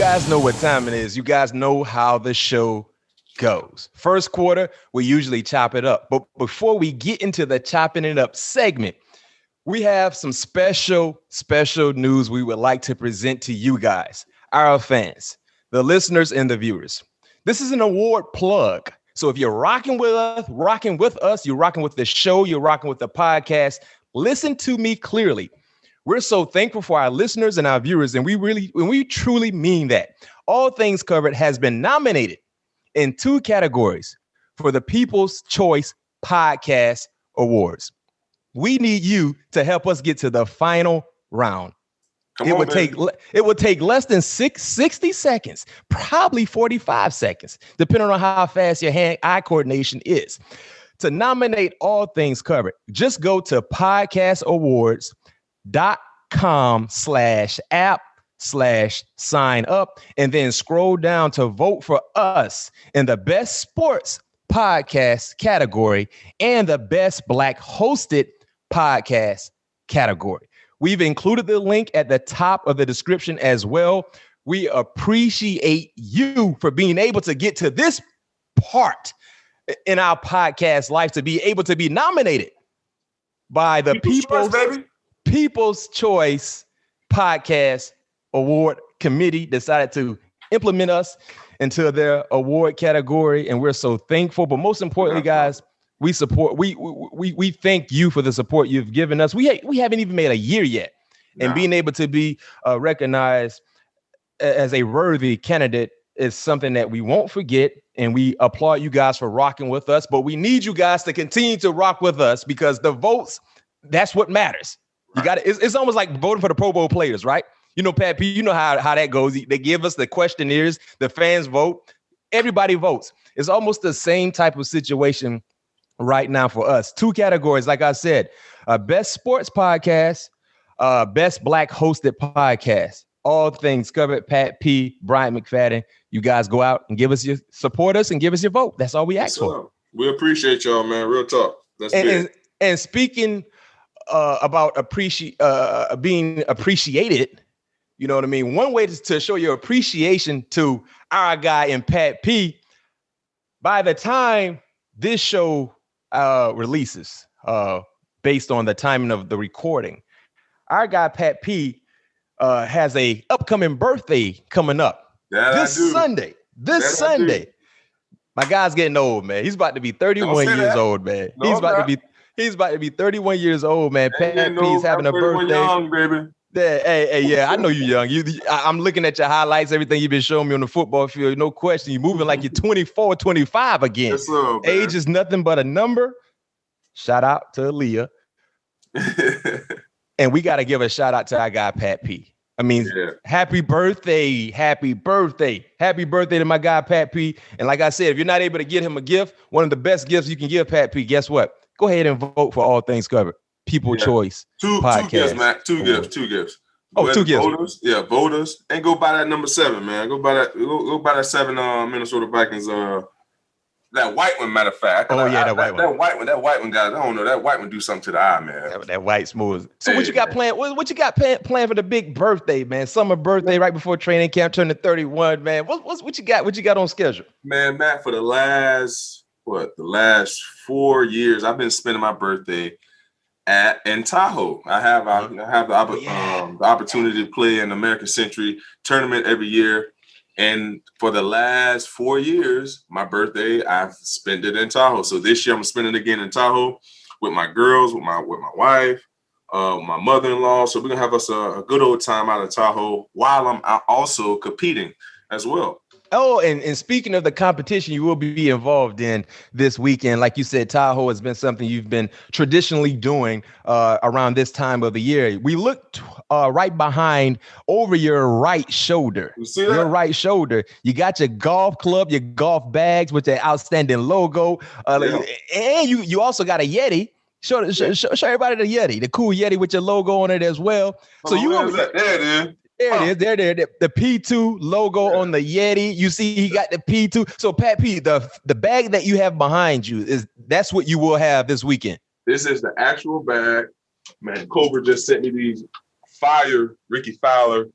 guys know what time it is. You guys know how the show goes. First quarter, we usually chop it up. But before we get into the chopping it up segment, we have some special news we would like to present to you guys, our fans, the listeners and the viewers. This is an award plug. So if you're rocking with us, you're rocking with the show, you're rocking with the podcast, listen to me clearly. We're so thankful for our listeners and our viewers, and we truly mean that. All Things Covered has been nominated in 2 categories for the People's Choice Podcast Awards. We need you to help us get to the final round. It would take less than 60 seconds, probably 45 seconds, depending on how fast your hand-eye coordination is. To nominate All Things Covered, just go to podcastawards.com/app/sign up and then scroll down to vote for us in the best sports podcast category and the best Black hosted podcast category. We've included the link at the top of the description as well. We appreciate you for being able to get to this part in our podcast life, to be able to be nominated by the People's Choice Podcast Award Committee. Decided to implement us into their award category, and we're so thankful. But most importantly, guys, we thank you for the support you've given us. We haven't even made a year yet, and being able to be recognized as a worthy candidate is something that we won't forget, and we applaud you guys for rocking with us. But we need you guys to continue to rock with us, because the votes, that's what matters. You got it. It's almost like voting for the Pro Bowl players, right? You know, Pat P, you know how that goes. They give us the questionnaires, the fans vote, everybody votes. It's almost the same type of situation right now for us. 2 categories, like I said, best sports podcast, best Black hosted podcast. All Things Covered. Pat P, Bryant McFadden. You guys go out and support us and give us your vote. That's all we ask for. We appreciate y'all, man. Real talk. That's big. And speaking about being appreciated, you know what I mean? One way to show your appreciation to our guy in Pat P, by the time this show releases, based on the timing of the recording, our guy Pat P has a upcoming birthday coming up this Sunday. Sunday. My guy's getting old, man. He's about to be 31 years old, man. He's about to be 31 years old, man. Pat P's having a birthday. Young, baby. Yeah, I know you're young. I'm looking at your highlights, everything you've been showing me on the football field. No question, you're moving like you're 24, 25 again. Yes, sir, age is nothing but a number. Shout out to Aaliyah. And we got to give a shout out to our guy, Pat P. I mean, Happy birthday to my guy, Pat P. And like I said, if you're not able to get him a gift, one of the best gifts you can give Pat P, guess what? Go ahead and vote for All Things Covered. People's Choice Podcast. 2 gifts, Matt. 2 gifts. Oh, 2 gifts. Voters. And go buy that number 7, man. Go buy that 7 Minnesota Vikings. That white one, matter of fact. That white one. That white one, guys. I don't know. That white one do something to the eye, man. That white smooth. So what you got planned? What you got planned for the big birthday, man? Summer birthday right before training camp, turning 31, man. What you got? What you got on schedule? Man, Matt, for the last 4 years, I've been spending my birthday in Tahoe. I have the opportunity to play in the American Century tournament every year. And for the last 4 years, my birthday, I've spent it in Tahoe. So this year I'm spending it again in Tahoe with my girls, with my wife, my mother-in-law. So we're gonna have us a good old time out of Tahoe while I'm also competing as well. Oh, and speaking of the competition you will be involved in this weekend, like you said, Tahoe has been something you've been traditionally doing around this time of the year. We looked right behind over your right shoulder. You see that? Your right shoulder. You got your golf club, your golf bags with the outstanding logo. And you also got a Yeti. Show everybody the Yeti, the cool Yeti with your logo on it as well. So there it is. There it is. The P2 logo on the Yeti. You see, he got the P2. So, Pat P, the bag that you have behind you, that's what you will have this weekend. This is the actual bag. Man, Cobra just sent me these fire Ricky Fowler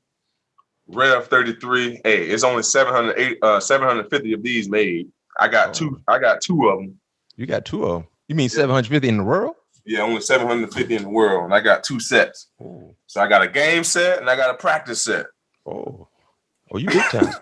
Rev 33. Hey, it's only 750 of these made. I got two of them. You got 2 of them. You mean 750 in the world? Yeah, only 750 in the world, and I got 2 sets. Oh. So I got a game set and I got a practice set. Oh, you big time.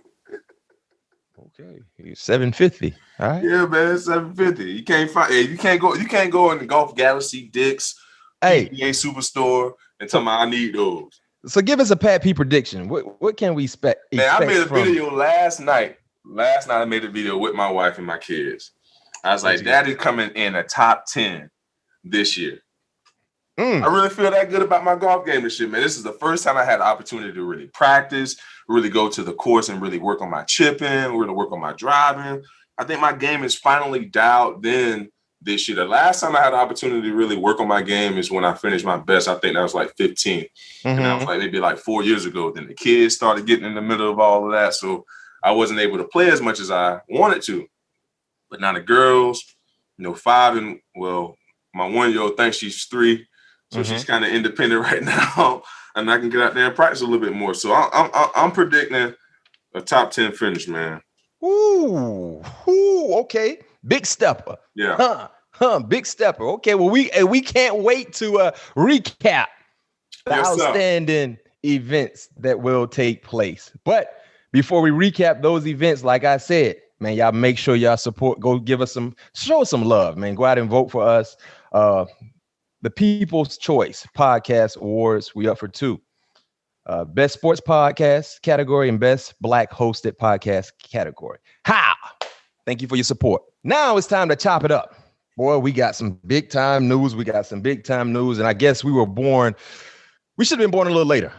Okay, 750. All right. Yeah, man, 750. You can't find. You can't go in the Golf Galaxy, Dick's, PGA Superstore, and tell me I need those. So give us a Pat P prediction. What can we expect? Man, I made a video last night. Last night I made a video with my wife and my kids. I was like, Daddy's coming in a top 10 this year. I really feel that good about my golf game this year, man. This is the first time I had the opportunity to really practice, really go to the course and really work on my chipping. We're going to work on my driving. I think my game is finally dialed in this year. The last time I had the opportunity to really work on my game is when I finished my best. I think that was like 15. And that was like maybe like 4 years ago. Then the kids started getting in the middle of all of that. So I wasn't able to play as much as I wanted to. But now the girls, 5 and, well, my 1-year-old thinks she's 3. So she's kind of independent right now, and I can get out there and practice a little bit more. So I'm predicting a top 10 finish, man. Ooh, okay, big stepper. Yeah, big stepper. Okay, well we can't wait to recap the outstanding events that will take place. But before we recap those events, like I said, man, y'all make sure y'all support. Go give us show us some love, man. Go out and vote for us. The People's Choice Podcast Awards. We up for 2. Best Sports Podcast category and Best Black Hosted Podcast category. Ha! Thank you for your support. Now it's time to chop it up. Boy, we got some big time news. And I guess we should have been born a little later,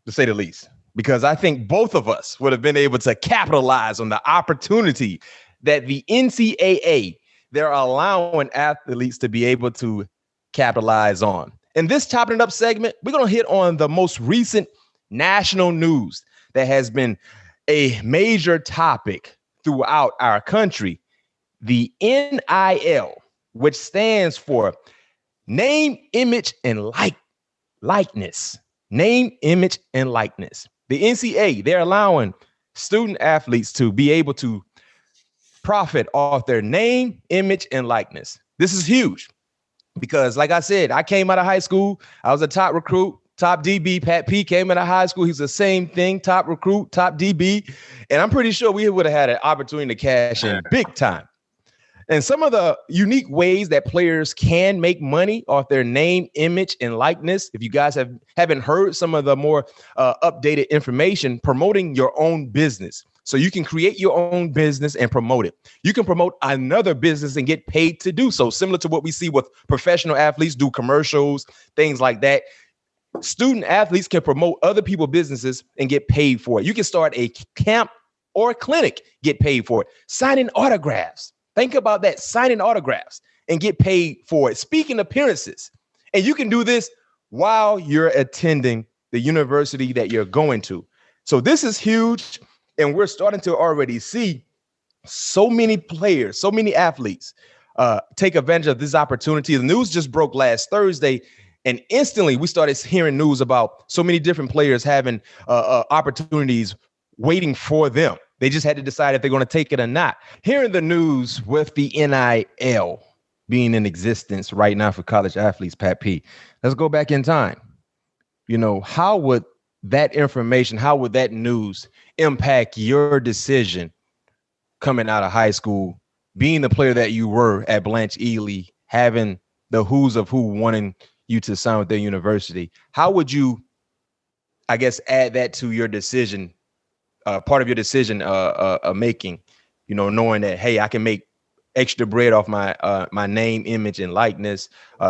to say the least, because I think both of us would have been able to capitalize on the opportunity that the NCAA, they're allowing athletes to be able to capitalize on. In this chopping it up segment, we're going to hit on the most recent national news that has been a major topic throughout our country. The NIL, which stands for Name, Image, and Likeness. Name, Image, and Likeness. The NCAA, they're allowing student athletes to be able to profit off their name, image, and likeness. This is huge. Because like I said, I came out of high school. I was a top recruit, top DB. Pat P came out of high school. He's the same thing, top recruit, top DB. And I'm pretty sure we would have had an opportunity to cash in big time. And some of the unique ways that players can make money off their name, image, and likeness. If you guys haven't heard some of the more updated information, promoting your own business. So you can create your own business and promote it. You can promote another business and get paid to do so, similar to what we see with professional athletes do commercials, things like that. Student athletes can promote other people's businesses and get paid for it. You can start a camp or a clinic, get paid for it. Signing autographs. Think about that, signing autographs and get paid for it. Speaking appearances. And you can do this while you're attending the university that you're going to. So this is huge. And we're starting to already see so many players, so many athletes take advantage of this opportunity. The news just broke last Thursday, and instantly we started hearing news about so many different players having opportunities waiting for them. They just had to decide if they're going to take it or not. Hearing the news with the NIL being in existence right now for college athletes, Pat P, let's go back in time. How would that information, how would that news impact your decision coming out of high school, being the player that you were at Blanche Ely, having the who's of who wanting you to sign with their university? How would you, I guess, add that to your decision, part of your decision making, knowing that, hey, I can make extra bread off my name, image, and likeness.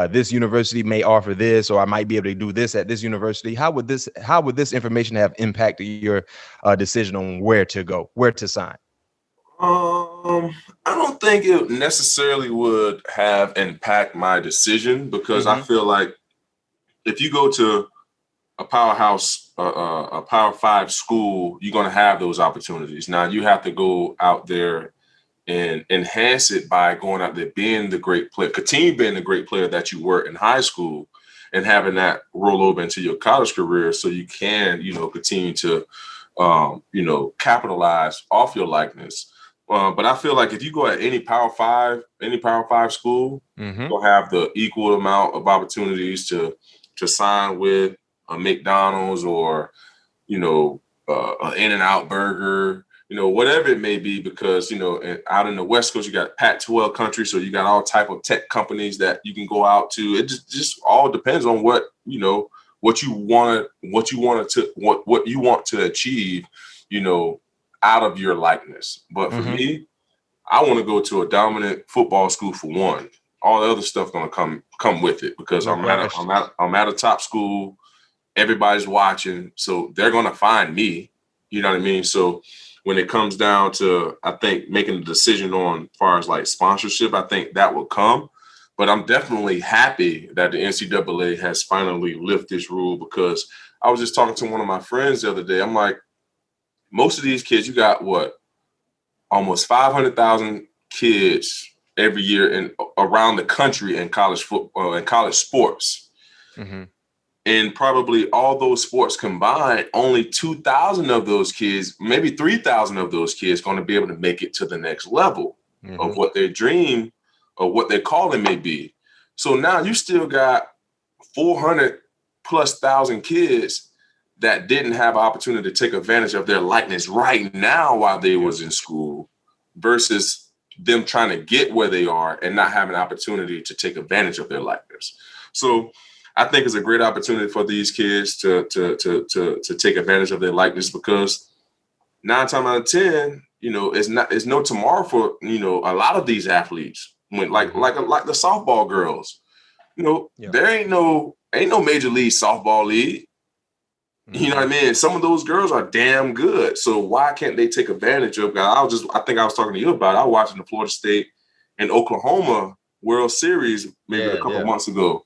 This university may offer this, or I might be able to do this at this university. How would this information have impacted your decision on where to go, where to sign? I don't think it necessarily would have impact my decision, because I feel like if you go to a powerhouse, a Power 5 school, you're going to have those opportunities. Now you have to go out there and enhance it by going out there, being the great player, continue being the great player that you were in high school, and having that roll over into your college career, so you can, continue to capitalize off your likeness. But I feel like if you go at any Power Five school, you'll have the equal amount of opportunities to sign with a McDonald's or, an In-N-Out Burger, whatever it may be, because, out in the West Coast, you got Pac-12 country. So you got all type of tech companies that you can go out to. It just all depends on what you want to achieve, out of your likeness. But for me, I want to go to a dominant football school for one. All the other stuff gonna come with it, because I'm at a top school. Everybody's watching, so they're gonna find me. You know what I mean? So when it comes down to, I think, making a decision on as far as like sponsorship, I think that will come. But I'm definitely happy that the NCAA has finally lifted this rule, because I was just talking to one of my friends the other day. I'm like, most of these kids, you got what? Almost 500,000 kids every year in around the country in college football and college sports. And probably all those sports combined, only 2,000 of those kids, maybe 3,000 of those kids going to be able to make it to the next level of what their dream or what their calling may be. So now you still got 400,000+ kids that didn't have opportunity to take advantage of their likeness right now while they was in school, versus them trying to get where they are and not having an opportunity to take advantage of their likeness. So I think it's a great opportunity for these kids to take advantage of their likeness, because 9 times out of 10, it's no tomorrow for, a lot of these athletes. When like the softball girls, there ain't no major league softball league. You know what I mean? Some of those girls are damn good. So why can't they take advantage of? I think I was talking to you about it. I was watching the Florida State and Oklahoma World Series maybe a couple months ago.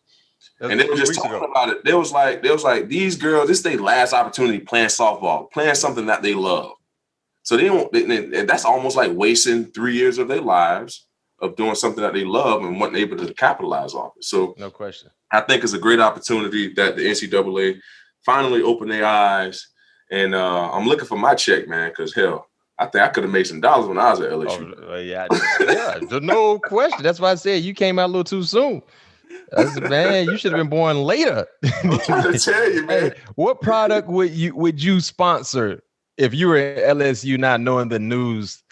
And they were just talking about it. They was like, these girls, this is their last opportunity playing softball, playing something that they love. So and that's almost like wasting 3 years of their lives of doing something that they love and weren't able to capitalize off it. So no question. I think it's a great opportunity that the NCAA finally opened their eyes. And I'm looking for my check, man, because hell, I think I could have made some dollars when I was at LSU. No question. That's why I said you came out a little too soon. Man, you should have been born later. I'm trying to tell you, man. Hey, what product would you sponsor if you were at LSU, not knowing the news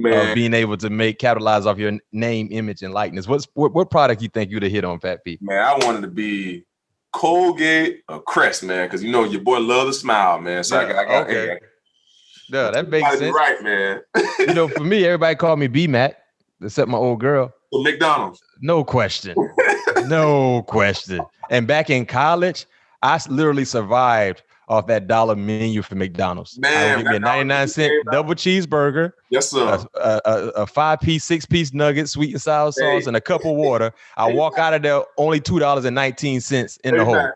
of being able to capitalize off your name, image, and likeness? What product you think you'd have hit on, Pat P? Man, I wanted to be Colgate or Crest, man, because your boy love to smile, man. So I got okay. No, that makes sense. Right, man. For me, everybody called me BMac, except my old girl. So McDonald's. No question. No question. And back in college, I literally survived off that $1 menu for McDonald's. Man, I would give me a 99-cent double cheeseburger. Yes, sir. A 5-piece, 6-piece nugget, sweet and sour sauce, and a cup of water. I walk out of there only $2.19 in the hole.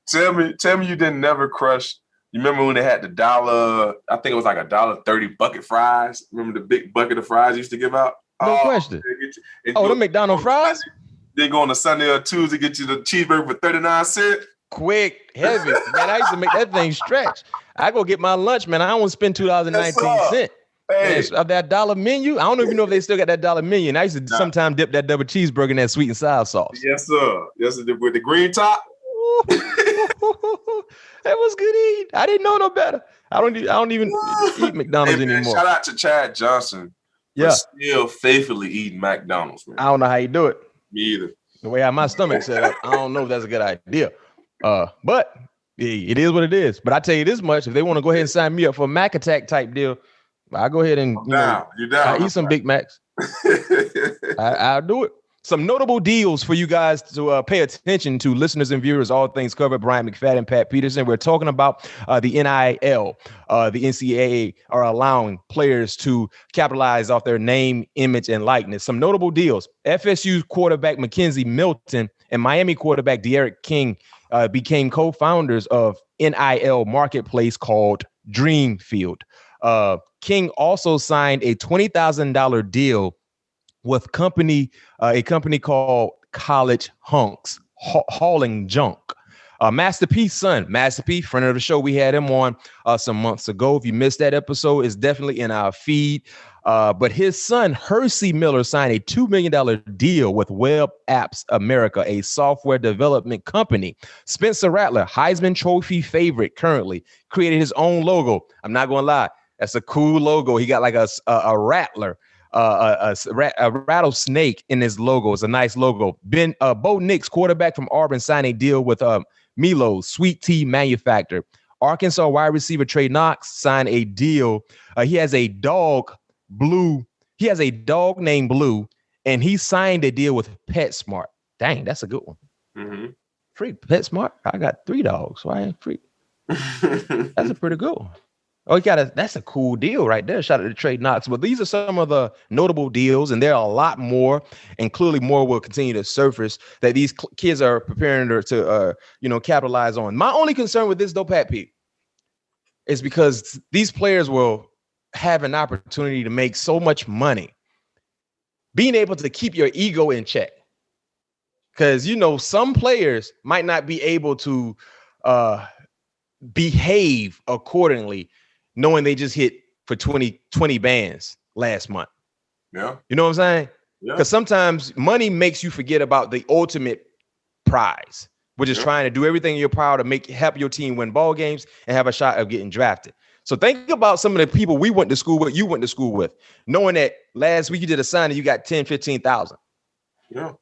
Tell me you didn't never crush. You remember when they had the $1, I think it was like $1.30 bucket fries? Remember the big bucket of fries used to give out? No question. The McDonald's fries? Then go on a Sunday or Tuesday, get you the cheeseburger for 39 cents. Quick, heavy. Man, I used to make that thing stretch. I go get my lunch, man. I don't want to spend $2.19. Hey. Of that $1 menu, I don't even know if they still got that $1 menu. And I used to sometimes dip that double cheeseburger in that sweet and sour sauce. Yes, sir. Yes, sir. With the green top. That was good eating. I didn't know no better. I don't even eat McDonald's anymore. Shout out to Chad Johnson. For still faithfully eating McDonald's, man. I don't know how you do it. Me either. The way how my stomach's set up, I don't know if that's a good idea. But it is what it is. But I tell you this much: if they want to go ahead and sign me up for a Mac Attack type deal, I'll go ahead and I'll eat some Big Macs. I'll do it. Some notable deals for you guys to pay attention to, listeners and viewers, all things covered. Bryant McFadden, Pat Peterson. We're talking about the NIL. The NCAA are allowing players to capitalize off their name, image, and likeness. Some notable deals. FSU quarterback Mackenzie Milton and Miami quarterback De'Aaron King became co-founders of NIL marketplace called Dreamfield. King also signed a $20,000 deal with a company called College Hunks, hauling junk. Master P's son, Master P, friend of the show. We had him on some months ago. If you missed that episode, it's definitely in our feed. But his son, Hersey Miller, signed a $2 million deal with Web Apps America, a software development company. Spencer Rattler, Heisman Trophy favorite currently, created his own logo. I'm not going to lie. That's a cool logo. He got like a rattler, a rattlesnake in his logo. It's a nice logo. Bo Nix, quarterback from Auburn, signed a deal with Milo's Sweet Tea Manufacturer. Arkansas wide receiver Trey Knox signed a deal. He has a dog, Blue. He has a dog named Blue, and he signed a deal with PetSmart. Dang, that's a good one. Mm-hmm. Free PetSmart. I got 3 dogs, so I ain't free. That's a pretty good one. Oh, that's a cool deal right there. Shout out to Trey Knox. But these are some of the notable deals, and there are a lot more, and clearly more will continue to surface that these kids are preparing to capitalize on. My only concern with this, though, Pat P, is because these players will have an opportunity to make so much money, being able to keep your ego in check. Because, some players might not be able to behave accordingly, knowing they just hit for 20 bands last month. Yeah. You know what I'm saying? Yeah. Because sometimes money makes you forget about the ultimate prize, which is trying to do everything in your power to help your team win ball games and have a shot of getting drafted. So think about some of the people we went to school with, you went to school with, knowing that last week you did a signing, you got 10, 15,000. Yeah.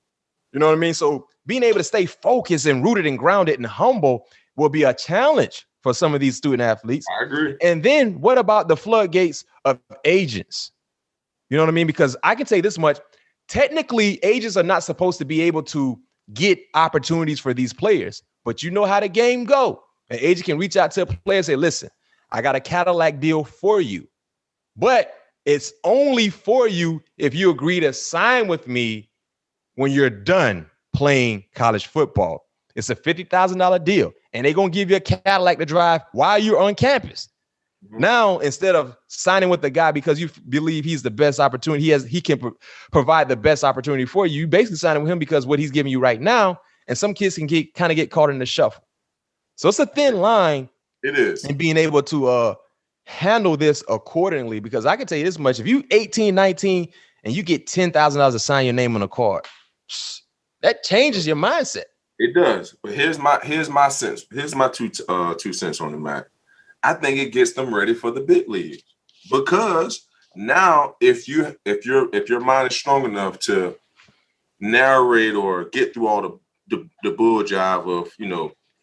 You know what I mean? So being able to stay focused and rooted and grounded and humble will be a challenge for some of these student athletes. I agree. And then what about the floodgates of agents? You know what I mean? Because I can say this much. Technically, agents are not supposed to be able to get opportunities for these players, but you know how the game go. An agent can reach out to a player and say, listen, I got a Cadillac deal for you, but it's only for you if you agree to sign with me when you're done playing college football. It's a $50,000 deal, and they're going to give you a Cadillac to drive while you're on campus. Mm-hmm. Now, instead of signing with the guy because you believe he's the best opportunity, he can provide the best opportunity for you, you basically signing with him because what he's giving you right now, and some kids can get caught in the shuffle. So it's a thin line. It is. And being able to handle this accordingly, because I can tell you this much. If you 18, 19, and you get $10,000 to sign your name on a card, that changes your mindset. It does. But here's my sense. Here's my two cents on the matter. I think it gets them ready for the big league, because now if your mind is strong enough to narrate or get through all the bull job of,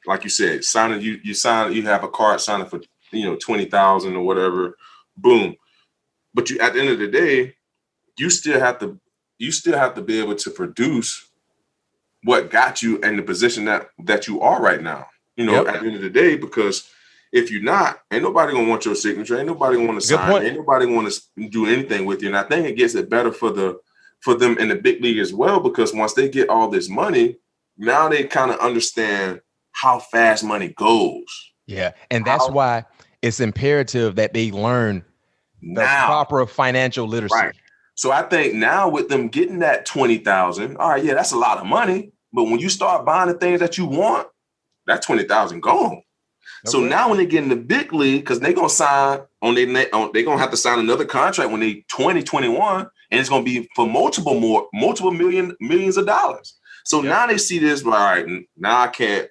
like you said, signing, you sign, you have a card signing for 20,000 or whatever, boom. But you, at the end of the day, you still have to be able to produce what got you in the position that you are right now. At the end of the day, because if you're not, ain't nobody gonna want your signature, ain't nobody want to sign, ain't nobody want to do anything with you. And I think it gets it better for them in the big league as well, because once they get all this money, now they kind of understand how fast money goes. Yeah. And that's why it's imperative that they learn the proper financial literacy. Right. So I think now with them getting that 20,000, all right, yeah, that's a lot of money. But when you start buying the things that you want, that 20,000 gone. Okay. So now when they get in the big league, because they're gonna sign they're gonna have to sign another contract when they 2021, and it's gonna be for multiple millions of dollars. So now they see this, all right, now I can't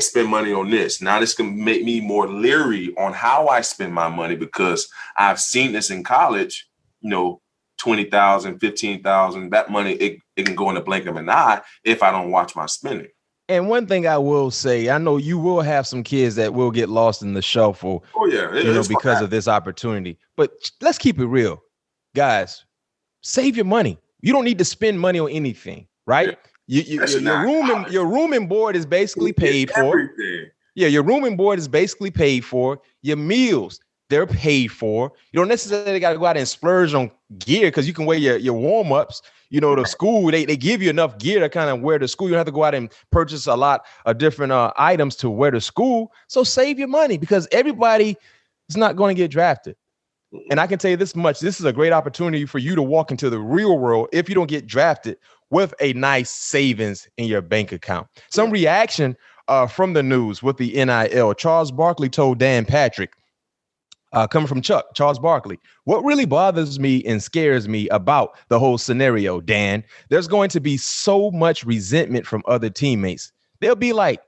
spend money on this. Now this can make me more leery on how I spend my money, because I've seen this in college, 20,000, 15,000, that money, it can go in the blink of an eye if I don't watch my spending. And one thing I will say, I know you will have some kids that will get lost in the shuffle. Oh yeah, because of this opportunity. But let's keep it real, guys. Save your money. You don't need to spend money on anything, right? Yeah. Your room and board is basically paid for. Everything. Yeah, your room and board is basically paid for. Your meals, they're paid for. You don't necessarily got to go out and splurge on gear, because you can wear your warm-ups. The school, they give you enough gear to kind of wear to school. You don't have to go out and purchase a lot of different items to wear to school. So save your money, because everybody is not going to get drafted. And I can tell you this much. This is a great opportunity for you to walk into the real world if you don't get drafted with a nice savings in your bank account. Some reaction from the news with the NIL. Charles Barkley told Dan Patrick, coming from Charles Barkley, what really bothers me and scares me about the whole scenario, Dan, there's going to be so much resentment from other teammates. They'll be like,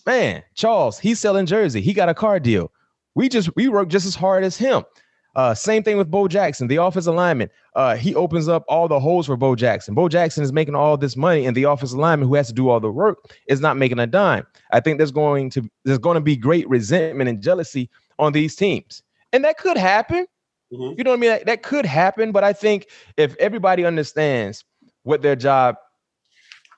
man, Charles, he's selling jersey. He got a car deal. We work just as hard as him. Same thing with Bo Jackson, the offensive lineman. He opens up all the holes for Bo Jackson. Bo Jackson is making all this money, and the offensive lineman who has to do all the work is not making a dime. I think there's going to be great resentment and jealousy on these teams. And that could happen. Mm-hmm. You know what I mean? That could happen. But I think if everybody understands what their job,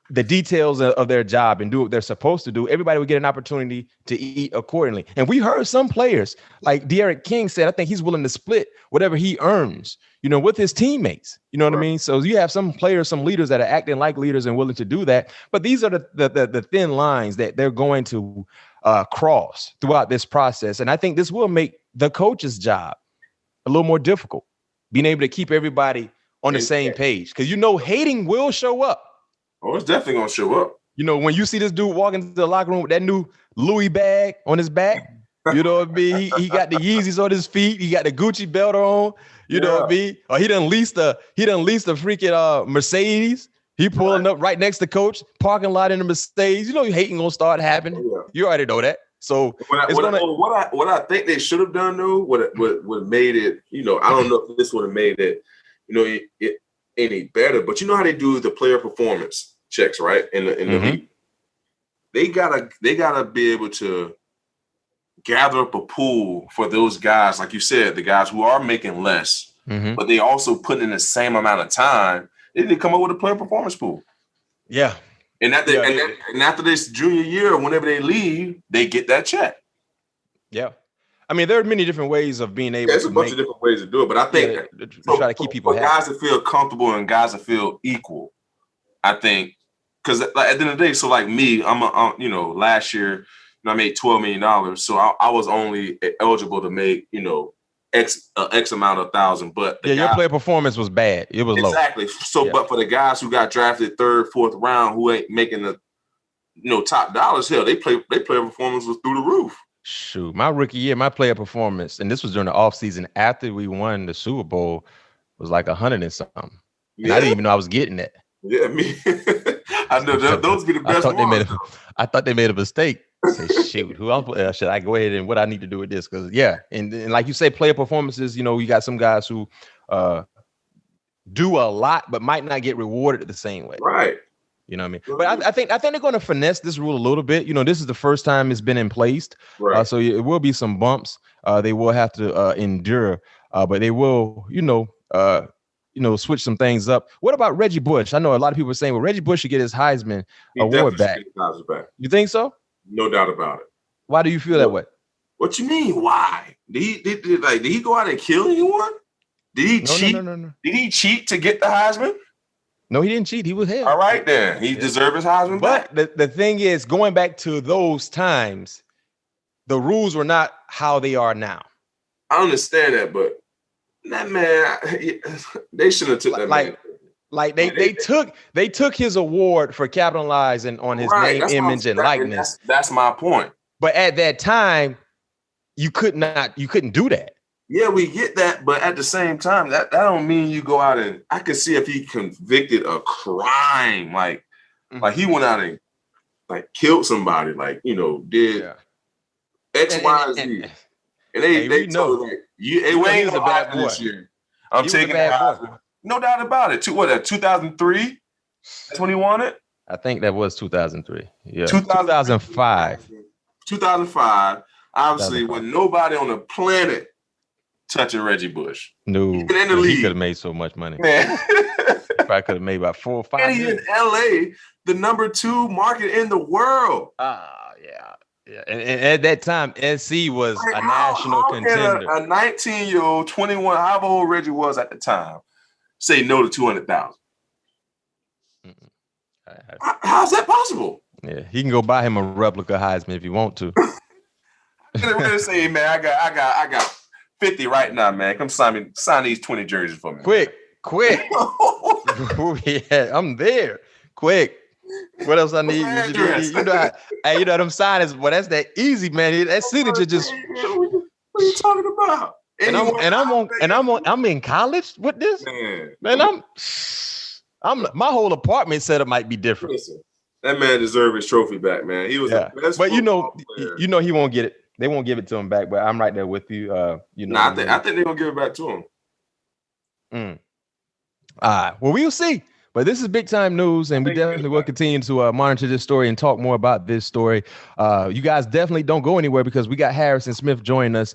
the details of their job, and do what they're supposed to do, everybody would get an opportunity to eat accordingly. And we heard some players, like De'Aaron King said, I think he's willing to split whatever he earns, with his teammates. You know what I mean? So you have some players, some leaders that are acting like leaders and willing to do that. But these are the thin lines that they're going to cross throughout this process. And I think this will make the coach's job a little more difficult, being able to keep everybody on the same page. Because hating will show up. Oh, it's definitely gonna show up. When you see this dude walk into the locker room with that new Louis bag on his back, you know what I mean? He got the Yeezys on his feet, he got the Gucci belt on, you know what I mean? Or he done leased the freaking Mercedes. He pulling up right next to coach, parking lot in the Mercedes. Hating gonna start happening. Yeah. You already know that. So what I think they should have done though, what made it, I don't know if this would have made it, it any better, but how they do the player performance checks, right? In the league, they gotta be able to gather up a pool for those guys, like you said, the guys who are making less, but they also put in the same amount of time. They need to come up with a player performance pool. Yeah. And after this junior year, whenever they leave, they get that check. Yeah. I mean, there are many different ways of being able to there's a bunch of different ways to do it, but I think try to keep people happy. Guys that feel comfortable and guys that feel equal, I think, because at the end of the day, so like me, I'm last year, I made $12 million, so I was only eligible to make, X amount of thousand, but your player performance was bad. It was low. Exactly. So, but for the guys who got drafted third, fourth round, who ain't making the, top dollars, hell, they player performance was through the roof. Shoot, my rookie year, my player performance, and this was during the offseason after we won the Super Bowl, was like 100 and something. And I didn't even know I was getting that. Yeah, I know those be the best ones. I thought they made a mistake. Say, shoot, should I go ahead and what I need to do with this? Because and like you say, player performances. You got some guys who do a lot but might not get rewarded the same way. Right. You know what I mean? But I think they're going to finesse this rule a little bit. This is the first time it's been in place. Right. So it will be some bumps. They will have to endure, but they will, switch some things up. What about Reggie Bush? I know a lot of people are saying, well, Reggie Bush should get his Heisman award back. You think so? No doubt about it. Why do you feel that way? What you mean? Why? Did he go out and kill anyone? Did he cheat? No. Did he cheat to get the Heisman? No, he didn't cheat. He was held. All right, then. He deserved his Heisman back. But the thing is, going back to those times, the rules were not how they are now. I understand that, but that man, they shouldn't have took that man. Like they took his award for capitalizing on his name, image, and likeness. That's my point. But at that time, you couldn't do that. Yeah, we get that, but at the same time, that don't mean you go out and I can see if he convicted a crime, like he went out and killed somebody, did X, Y, Z. And they told him, we ain't gonna happen this year. I'm taking the no doubt about it. 2003? That's when he won it? I think that was 2003. Yeah. 2005. 2005. Obviously, when nobody on the planet touching Reggie Bush. No, in the league. He could have made so much money. Man. Probably could have made about 4 or 5 And he's in LA, the number 2 market in the world. Yeah. And at that time, SC was a national contender. A 19-year-old, 21, however old Reggie was at the time, say no to 200,000. How's that possible? Yeah, he can go buy him a replica Heisman if you want to. I'm gonna say, man, I got 50 right now, man. Come sign these 20 jerseys for me. Quick. Yeah, I'm there. Quick. What else I need? You know how, hey, you know them signings, but that's that easy, man. That signature just. What are you talking about? I'm in college with this. Man, I'm my whole apartment setup might be different. Listen, that man deserved his trophy back, man. He was the best. But you know he won't get it. They won't give it to him back. But I'm right there with you. I think they're gonna give it back to him. All right. Well, we'll see. But this is big time news, and we definitely will continue to monitor this story and talk more about this story. You guys definitely don't go anywhere because we got Harrison Smith joining us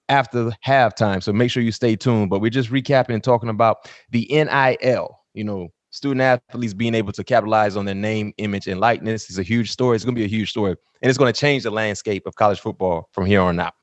after halftime. So make sure you stay tuned. But we're just recapping and talking about the NIL. You know, student athletes being able to capitalize on their name, image, and likeness is a huge story. It's going to be a huge story, and it's going to change the landscape of college football from here on out.